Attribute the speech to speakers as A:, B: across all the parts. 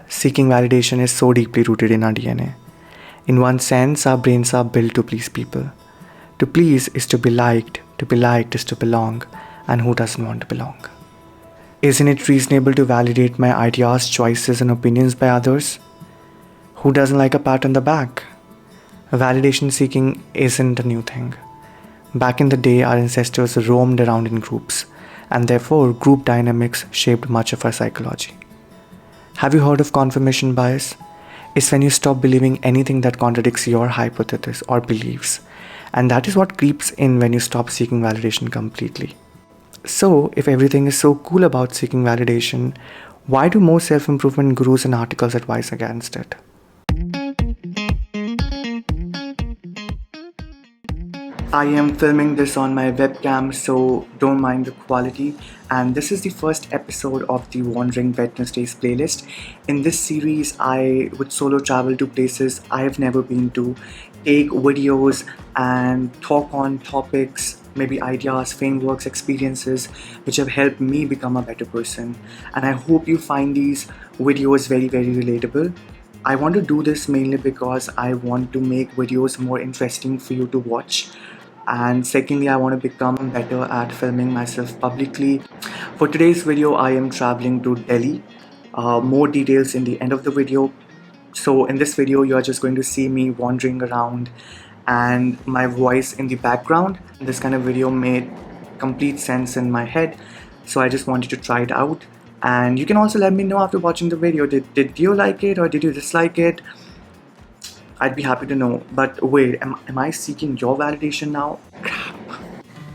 A: seeking validation is so deeply rooted in our DNA. In one sense, our brains are built to please people. To please is to be liked is to belong, and who doesn't want to belong? Isn't it reasonable to validate my ideas, choices, and opinions by others? Who doesn't like a pat on the back? Validation seeking isn't a new thing. Back in the day, our ancestors roamed around in groups, and therefore group dynamics shaped much of our psychology. Have you heard of confirmation bias? It's when you stop believing anything that contradicts your hypothesis or beliefs, and that is what creeps in when you stop seeking validation completely. So, if everything is so cool about seeking validation, why do most self-improvement gurus and articles advise against it? I am filming this on my webcam, so don't mind the quality. And this is the first episode of the Wandering Wednesdays playlist. In this series, I would solo travel to places I have never been to, take videos and talk on topics, maybe ideas, frameworks, experiences which have helped me become a better person. And I hope you find these videos very, very relatable. I want to do this mainly because I want to make videos more interesting for you to watch. And secondly, I want to become better at filming myself publicly. For today's video, I am traveling to Delhi. More details in the end of the video. So in this video, you are just going to see me wandering around and my voice in the background. This kind of video made complete sense in my head, so I just wanted to try it out. And you can also let me know after watching the video, did you like it or did you dislike it? I'd be happy to know. But wait, am I seeking your validation now? Crap.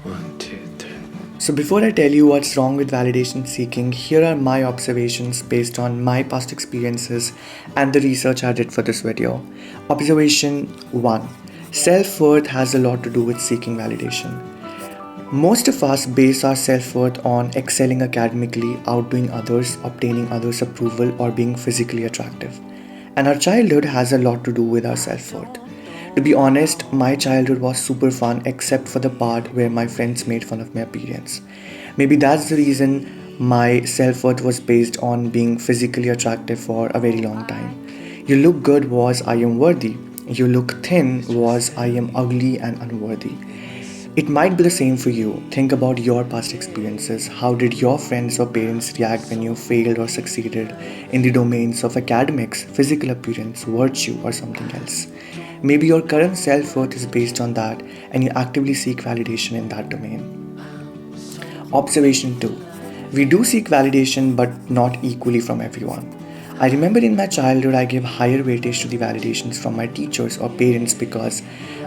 B: 1, 2, 3.
A: So before I tell you what's wrong with validation seeking, here are my observations based on my past experiences and the research I did for this video. Observation 1. Self-worth has a lot to do with seeking validation. Most of us base our self-worth on excelling academically, outdoing others, obtaining others' approval, or being physically attractive. And our childhood has a lot to do with our self-worth. To be honest, my childhood was super fun except for the part where my friends made fun of my appearance. Maybe that's the reason my self-worth was based on being physically attractive for a very long time. You look good was I am worthy. You look thin was I am ugly and unworthy. It might be the same for you. Think about your past experiences. How did your friends or parents react when you failed or succeeded in the domains of academics, physical appearance, virtue, or something else? Maybe your current self-worth is based on that and you actively seek validation in that domain. Observation 2. We do seek validation but not equally from everyone. I remember in my childhood I gave higher weightage to the validations from my teachers or parents because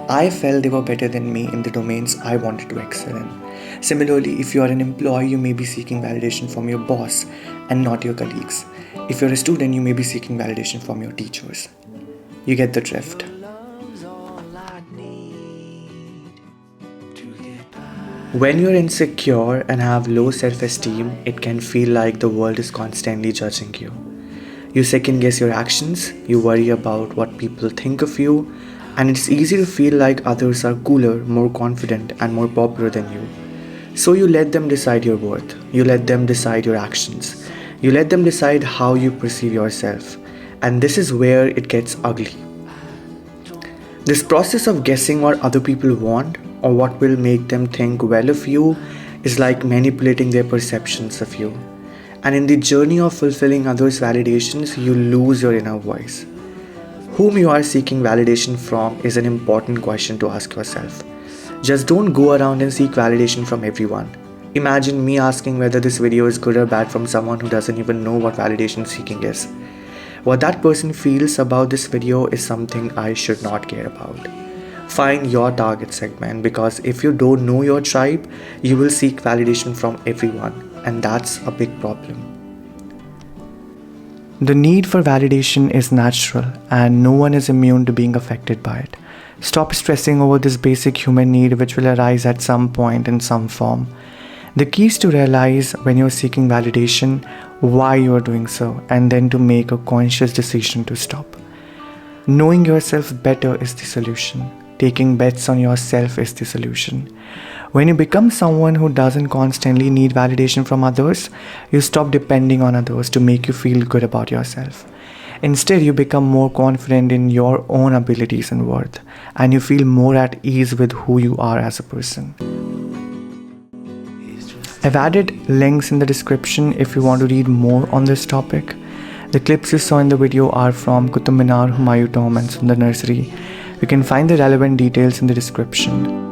A: I felt they were better than me in the domains I wanted to excel in. Similarly, if you are an employee, you may be seeking validation from your boss and not your colleagues. If you're a student, you may be seeking validation from your teachers. You get the drift. When you're insecure and have low self-esteem, it can feel like the world is constantly judging you. You second guess your actions, you worry about what people think of you, and it's easy to feel like others are cooler, more confident, and more popular than you. So you let them decide your worth. You let them decide your actions. You let them decide how you perceive yourself. And this is where it gets ugly. This process of guessing what other people want or what will make them think well of you is like manipulating their perceptions of you. And in the journey of fulfilling others' validations, you lose your inner voice. Whom you are seeking validation from is an important question to ask yourself. Just don't go around and seek validation from everyone. Imagine me asking whether this video is good or bad from someone who doesn't even know what validation seeking is. What that person feels about this video is something I should not care about. Find your target segment, because if you don't know your tribe, you will seek validation from everyone, and that's a big problem. The need for validation is natural and no one is immune to being affected by it. Stop stressing over this basic human need which will arise at some point in some form. The key is to realize when you're seeking validation why you are doing so, and then to make a conscious decision to stop. Knowing yourself better is the solution. taking bets on yourself is the solution. When you become someone who doesn't constantly need validation from others, you stop depending on others to make you feel good about yourself. Instead, you become more confident in your own abilities and worth, and you feel more at ease with who you are as a person. I've added links in the description if you want to read more on this topic. The clips you saw in the video are from Qutub Minar, Humayun Tomb and Sunder Nursery. You can find the relevant details in the description.